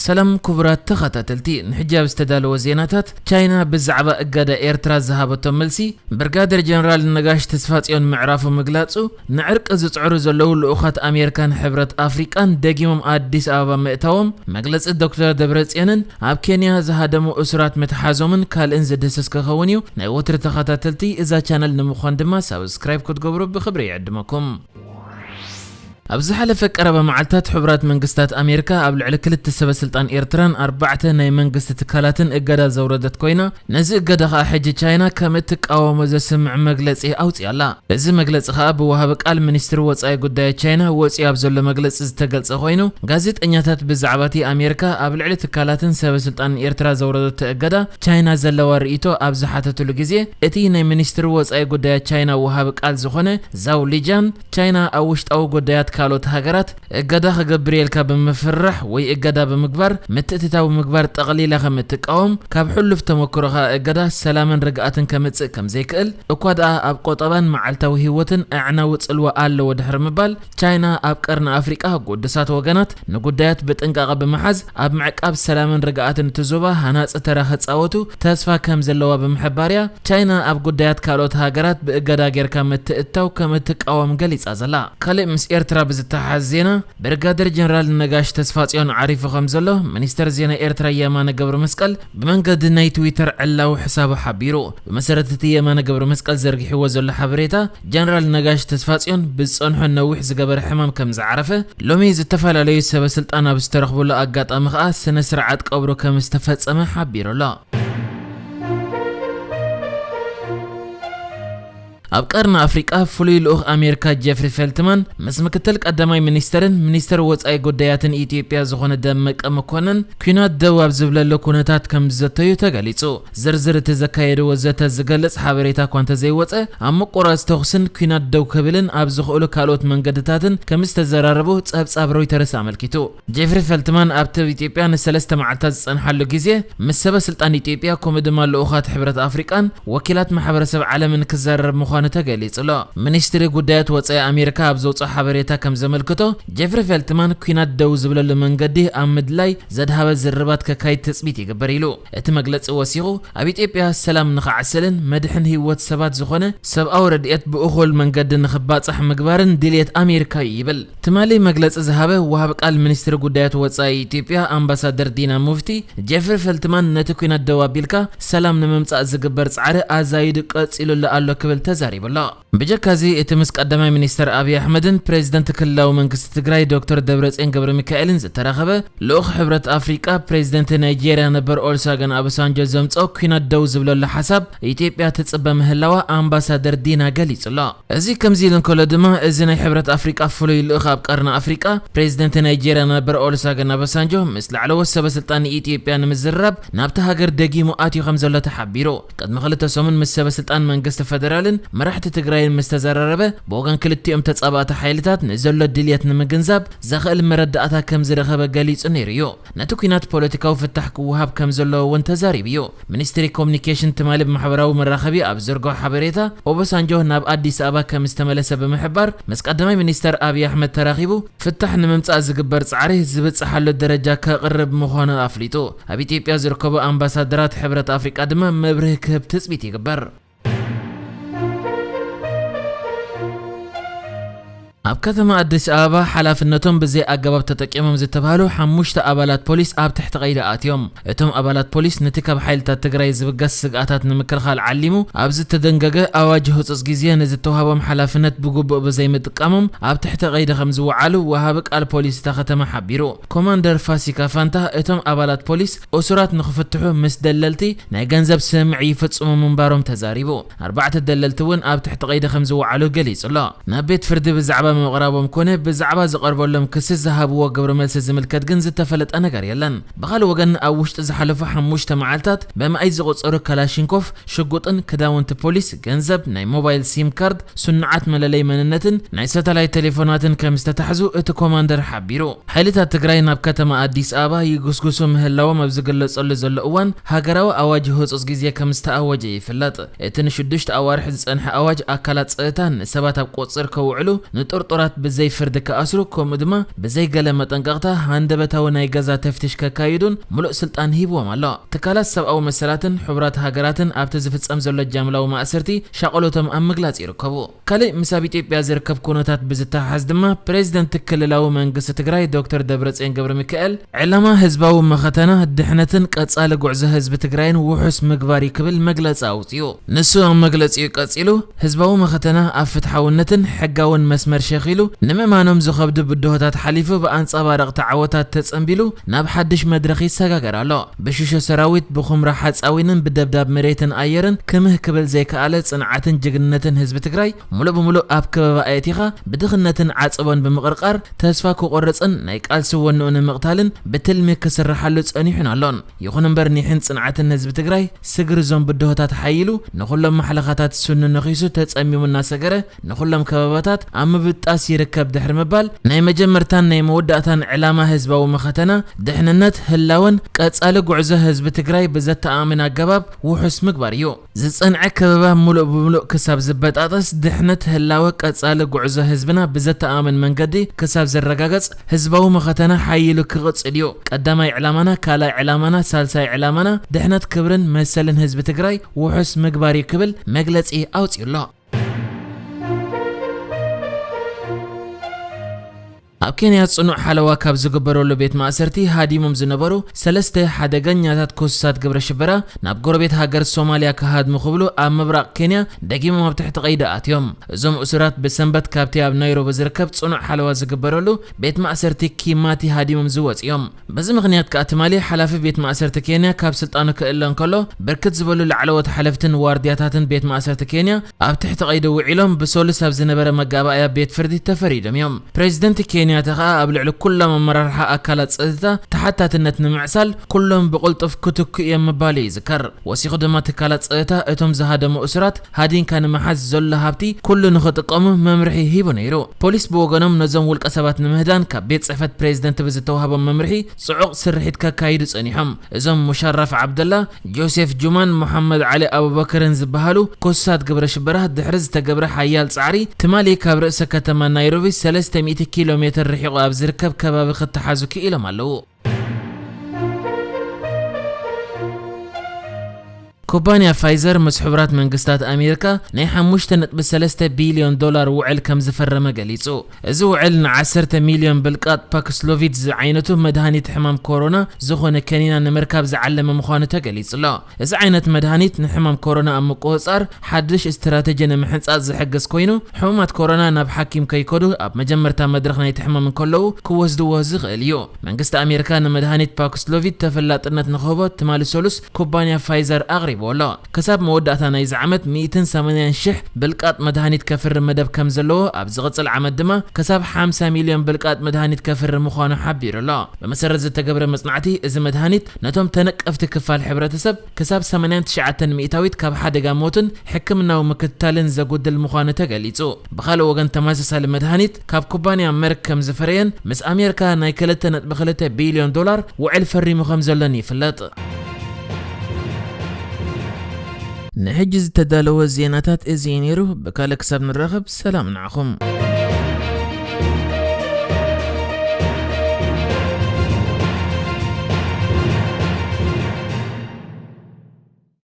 سلام كبرات تخطتلتي نحجاب استدالو زيناتات تشاينا بالزعبة اقادا ايرترا زهابتو ملسي برقادر جنرال نقاش تسفاتيون معرافو مقلاتسو نعرق ازتعرو زلو لأخات امريكان حبرت افريقان داقيمم اديس ابا مئتاوم مقلاتس الدكتور دبرتسيانن اب كينيا زهادمو اسرات متحازومن كالن زدسس كخونيو نايوتر تخطتلتي ازا چانل نمخوان دما سابسكرايب كتقبرو بخبري عدمكم أبز حلفك قرب معلتات حبرات منقستات أمريكا قبل على كل السلطان إيرتران أربعة ناي منقست تكالاتن إجدا زوردت كوينا نزق إجدا خا حج تشاينا كمتك أو مزة سمع مجلس أوت يلا لازم مجلس خاب وهبك قال منستر وصاي قداي تشاينا وصي أبزل مجلس استقلت أخوينو جازت أنياتات بزعباتي أمريكا قبل على تكالاتن سلطان إيرترا زوردت إجدا تشاينا زلوا رئيتو أبز حتى تلقزي إتي ناي منستر وصاي قداي تشاينا وهبك قال زخنة زاو ليجان تشاينا أوشت أو قدايات كالوت هاجرات اجدا خجبريل كاب مفرح وي اجدا بمقبر متتتاو مقبر تقليلا خمتقاوم كاب حلف تمكرها اجدا سلامن رقاتن كمص كم زيكل اكوادا اب قطبان معلتاو هيوتن اعنا وصلوا الله ودحر مبال تشاينا اب قرن افريقيا قدسات وغنات نغدايات بطنقاقه بمحاز اب معقاب سلامن رقاتن تزوبا هناص ترخ صاوتو تسفا كم زلوا بمحباريا تشاينا اب قدايات كالوت هاجرات باجدا غيركا متتاو كمتقاوم غليص ازلا كلي مس ايرترا زتحزينا برغادر جنرال نقاش تسفاتيون عارف خمزلو منستر زينا ايرترا يمان قبر مسقل بمنقد ناي تويتر علاو حسابه حبيرو بمسرتتي يمان قبر مسقل زرقي حوزو حبريتا جنرال نقاش تسفاتيون بصنحو نوح زقبر حمام كم زعرفه لومي زتفال عليه سبب سلطانا بسترخبو له اقاطام خا سنه سرعات قبرو كم استفصم حبيرو لا أبقرنا أفريقيا فلوي لأخ أمريكا جيفري فيلتمان مسمكتل قدماي منستر وصاي قداياتن إثيوبيا زخون دمك أمكونن كينات دواب زبللو كونتات كم زتيو تغاليصو زرزر تزكايد وزتا زغلص حبريتا كونت زي وصه أم قراص تخسن كينات دو كبلن أب زخولو كالوت منقدتاتن كم استزراربو صبصاب رويترس عملكيتو جيفري فيلتمان أبت إثيوبيا نسلسته معلتات صنحلو غيزي مسبه سلطان إثيوبيا كومدما لأخات حبرت أفريقان وكيلات محبرسب عالمن كزرب مخان تغليص له منستر قدات وصاي امريكا ابزوص حبريتا كم زملكتو جيفري فيلتمان كينات دو زبلل منقدي امد لاي زدهاب زربات ككاي تثبيت يغبريلو ات مغلص وسيغو اب اثيوبيا سلام نخعسلن مدحن هيوت سبات زخونه سب اورديت باخول منقد نخباصح مغبارن ديليت امريكا يبل تمالي مغلص زهابه وهاب قال منستر قدات وصاي اثيوبيا امباسادر دينا مفتي جيفري فيلتمان نتكينات دو بيلكا سلام نممصا زغبر صعره ازايد قصيلو لالو كبل زاريبلا بجكازي اتمس قدماي منستر ابي احمدن بريزيدنت كلاو منغست تግራይ دكتور دبرصين ገብረ ሚካኤልን ዝተረኸበ ለኡኽ ሕብረት አፍሪቃ ፕሬዝዳንት ናይጄሪያ ነበር ኦልሳገን አበሳንጆ ዘምጾ ኩናት ደው ዝብለሉ ሐሳብ ኢትዮጵያ ተጽበ ምህላዋ አምባሳደር ዲና ገሊጽላ እዚ ከምዚልን ኮለ ድማ እዚ ናይ ሕብረት አፍሪቃ ፍሉይ ለኡኽ ኣብ ቀርና አፍሪቃ ፕሬዝዳንት ናይጄሪያ ነበር ኦልሳገን አበሳንጆ ምስ ላዕለወ ሰበስልጣን ኢትዮጵያ ንምዝራብ ናብታ ሃገር ደጊሙ ኣትዩ ከም ዘሎ ተሓቢሩ ቀድሚ ክልተ ሰሙን ምስ ሰበስልጣን መንግስት ፌደራልን መራሕቲ ትግራይ مستزرربه بوغان كلتيوم تصابات حيلتات نزل دليت نمغنزاب زخل مرداتا كم زرخبه غليص نيريو نتوكينات بوليتيكاو فتحك وهاب كم زلو وانتزاريبيو منستري كومونيكيشن تمالب محبراو مراخبي ابزرغو حبريتا وبسانجو ناب اديس ابا كم استملس بمحبر مسقدماي منستر ابي احمد تراخيبو فتح نممصا زغبر صعري زبصحلو درجه كقرب مخونه افليتو ابي اثيوبيا زركبو امباسادرات حبرت افريقيا دما مبره كب تثبيت يغبر اب كتما اديس ابا حلافنتهم بزي اغباب تتقيمم زتبالو حمشت ابالات بوليس اب تحت قيد اتيوم اتم ابالات بوليس نتكب حيلتا تግራይ ዝብገስ ስጋታት ንምክልኻል ዓሊሙ ኣብዚ ተደንገገ አዋጅ ህጽጽ ጊዜ ነዝተዋሃቦም ሓላፍነት ብግቡእ በዘይ ምጥቃሞም ኣብ ትሕቲ ቀይዲ ከም ዝወዓሉ ወሃብ ቃል ፖሊስ ተኸተመ ሓቢሩ ኮማንደር ፋሲካ ፋንታ እቶም አባላት ፖሊስ ኦሱራት ንኽፍትሑ ምስ ደለልቲ ናይ ገንዘብ ስምዒ ይፍጽሙ ምንባሮም ተዛሪቡ ኣርባዕተ ደለልቲ ውን ኣብ ትሕቲ ቀይዲ ከም ዝወዓሉ ገሊጹላ ናብ ቤት ፍርዲ ብዛዕባ مقربهم كونه بزعبا زقربولهم كس زهابو قبر ملس زملكت ግን ዝተፈለጠ ነገር የለን በኻል ወገን ኣብ ውሽጢ ዝሓለፈ ሓሙሽተ መዓልታት በማይ ዝቆጸሩ ካላሽንኮፍ ሽጉጥን ክዳውንቲ ፖሊስ ገንዘብ ናይ ሞባይል ሲም ካርድ ሱንዓት መለለይ መንነትን ናይ ሳተላይት ቴሌፎናትን ከም ዝተታሕዙ እቲ ኮማንደር ሓቢሩ ሓይልታት ትግራይ ናብ ከተማ አዲስ አበባ ይጉስጉሱ ምህላዎም ኣብ ዝገለጸሉ ዘሎ እዋን ሃገራዊ ኣዋጅ ህጹጽ ግዜ ከም ዝተኣወጀ ይፍለጥ እቲ ንሽዱሽተ ኣዋርሕ ዝጸንሐ ኣዋጅ ኣካላት ጸጥታን ሰባት ኣብ ቆጽር ከውዕሉ ንጦር ጥርጥራት ብዘይ ፍርዲ ከኣስሩ ከምኡ ድማ ብዘይ ገለ መጠንቀቕታ ሃንደበታዊ ናይ ገዛ ተፍትሽ ከካይዱን ሙሉእ ስልጣን ሂብዎም ኣሎ። ትካላት ሰብኣዊ መሰላትን ሕቡራት ሃገራትን ኣብቲ ዝፍጸም ዘሎ ጃምላዊ ማእሰርቲ ሻቆሎቶም ኣብ ምግላጽ ይርከቡ። ካልእ ምስ ኣብ ኢትዮጵያ ዝርከብ ኩነታት ብዝተሓሓዝ ድማ ፕሬዚደንት ክልላዊ መንግስቲ ትግራይ ዶክተር ደብረጽዮን ገብረ ሚካኤል ዕላማ ህዝባዊ መኸተና ድሕነትን ቀጻሊ ጉዕዞ ህዝቢ ትግራይን ውሑስ ምግባር ክብል መግለጺ ኣውፅዩ። ንሱ ኣብ መግለጺኡ ቀጺሉ ህዝባዊ መኸተና ኣብ ፍትሓውነትን ሕጋውን መስመር ሸኺሉ ንምእማኖም ዝኸብዱ ብድሆታት ሓሊፉ ብኣንጸባረቕቲ ዓወታት ተጸንቢሉ ናብ ሓድሽ መድረኽ ይሰጋገር ኣሎ። ብሽሾ ሰራዊት ብኹምራ ሓፃዊንን ብደብዳብ መሬትን ኣየርን ክምህ ክብል ዘይከኣለ ጽንዓትን ጅግንነትን ህዝቢ ትግራይ ሙሉእ ብምሉእ ኣብ ከበባ ኣየቲኻ ብድኽነትን ዓጽቦን ብምቕርቃር ተስፋ ክቆርጽን ናይ ቃልሲ ወንኡ ንምቕታልን ብትልሚ ክስርሓሉ ጸኒሑን ኣሎን። ይኹን እምበር ኒሕን ጽንዓትን ህዝቢ ትግራይ ስግሪ ዞም ብድሆታት ሓይሉ ንኹሎም ማሕለኻታት ስኑ ነኺሱ ተጸሚሙ እናሰገረ ንኹሎም ከበባታት ኣብ ምብጣስ ይርከብ ድሕሪ ምባል ናይ መጀመርታን ናይ መወዳእታን ዕላማ ህዝባዊ መኸተና ድሕንነት ህላወን ቀጻሊ ጉዕዞ ህዝቢ ትግራይ ብዘተኣምን ኣገባብ ውሑስ ምግባር እዩ። ዝጸንዐ ከበባ ሙሉእ ብምሉእ ክሳብ ዝበጣጠስ ድሕነት ህላወ ቀጻሊ ጉዕዞ ህዝብና ብዘተኣምን መንገዲ ክሳብ ዘረጋገጽ ህዝባዊ መኸተና ሓይሉ ክቕጽል እዩ። ቀዳማይ ዕላማና፣ ካልኣይ ዕላማና፣ ሳልሳይ ዕላማና ድሕነት ክብርን መሰልን ህዝቢ ትግራይ ውሑስ ምግባር ክብል መግለጺ ኣውፅዩሎ። ኣብ ኬንያ ጽኑዕ ሓለዋ ካብ ዝግበረሉ ቤት ማእሰርቲ ሃዲሞም ዝነበሩ 3 ሓደገኛታት ኩሳት ግብረ ሽበራ ናብ ጎረቤት ሃገር ሶማልያ ክሃድሙ ክብሉ ኣብ ምብራቕ ኬንያ ደጊሞም ኣብ ትሕቲ ቀይዲ ኣትዮም። እዞም እሱራት ብሰንበት ካብቲ ኣብ ናይሮቢ ዝርከብ ጽኑዕ ሓለዋ ዝግበረሉ ቤት ማእሰርቲ ኪማቲ ሃዲሞም ዝወፅዮም። በዚ ምኽንያት ከዓ ትማሊ ሓላፊ ቤት ማእሰርቲ ኬንያ ካብ ስልጣኑ ክእለ እንከሎ ብርክት ዝበሉ ላዕለዎት ሓለፍትን ዋርድያታትን ቤት ማእሰርቲ ኬንያ ኣብ ትሕቲ ቀይዲ ውዒሎም ብሶሉስ ኣብ ዝነበረ መጋባእያ ቤት ፍርዲ ተፈሪዶም እዮም። ፕሬዚደንት ኬንያ ተኻ ኣብ ልዕሊ ኩሎም ኣመራርሓ ኣካላት ጸጥታ ተሓታትነት ንምዕሳል ኩሎም ብቁልጡፍ ክትኩ እዮም ምባሉ ይዝከር። ወሲኹ ድማ ትካላት ጸጥታ እቶም ዝሃደሙ እሱራት ሃዲንካ ንምሓዝ ዘሎ ሃብቲ ኩሉ ንኽጥቀሙ መምርሒ ሂቡ ነይሩ። ፖሊስ ብወገኖም ነዞም ውልቀ ሰባት ንምህዳን ካብ ቤት ጽሕፈት ፕሬዚደንት ብዝተዋሃቦም መምርሒ ጽዑቕ ስርሒት ከካይዱ ጸኒሖም። እዞም ሙሻራፍ ዓብደላ፣ ጆሴፍ ጁማን፣ ሙሐመድ ዓሊ አቡበክርን ዝበሃሉ ኩሳት ግብረ ሽበራ ድሕሪ ዝተገብረ ሓያል ጻዕሪ ትማሊ ካብ ርእሰ ከተማ ናይሮቢ 300 ኪሎ ሜትር ርሒቑ ኣብ ዝርከብ ከባቢ ክትሓዙ ክኢሎም ኣለዉ። ኩባንያ ፋይዘር ምስ ሕቡራት መንግስታት ኣሜሪካ ናይ 5.3 ቢልዮን ዶላር ውዕል ከም ዝፈረመ ገሊጹ። እዚ ውዕል ን10 ሚልዮን ብልቃጥ ፓክስሎቪድ ዝዓይነቱ መድሃኒት ሕማም ኮሮና ዝኾነ ከኒና ንምርካብ ዝዓለመ ምዃኑ ተገሊጹሎ። እዚ ዓይነት መድሃኒት ንሕማም ኮሮና ኣብ ምቁፅጻር ሓድሽ እስትራቴጂ ንምሕንጻጽ ዝሕግዝ ኮይኑ ሕሙማት ኮሮና ናብ ሓኪም ከይከዱ ኣብ መጀመርታ መድረኽ ናይቲ ሕማም እንከለዉ ክወስድዎ ዝኽእል እዩ። መንግስቲ ኣሜሪካ ንመድሃኒት ፓክስሎቪድ ተፈላጥነት ንኽህቦ ትማሊ ሰሉስ ኩባንያ ፋይዘር ኣቕሪቡ ኣሎ። ክሳብ መወዳእታ ናይዚ ዓመት 180,000 ብልቃጥ መድሃኒት ከፍሪ መደብ ከም ዘለዎ ኣብ ዝቕጽል ዓመት ድማ ክሳብ 50 ሚልዮን ብልቃጥ መድሃኒት ከፍሪ ምዃኑ ሓቢሩ ኣሎ። ብመሰረት ዝተገብረ መጽናዕቲ እዚ መድሃኒት ነቶም ተነቀፍቲ ክፋል ሕብረተሰብ ክሳብ 89% ካብ ሓደጋ ሞትን ሕክምናዊ ምክትታልን ዘጉድል ምዃኑ ተገሊጹ። ብኻልእ ወገን ተመሳሳሊ መድሃኒት ካብ ኩባንያ መርክ ከም ዝፈረየን ምስ ኣሜሪካ ናይ 2.2 ቢልዮን ዶላር ውዕል ፈሪሙ ከም ዘሎን ይፍለጥ። ንሕጂ ዝተዳለወ ዜናታት እዚ ነይሩ። ብካልእ ክሳብ ንራኸብ ሰላም ንዓኹም።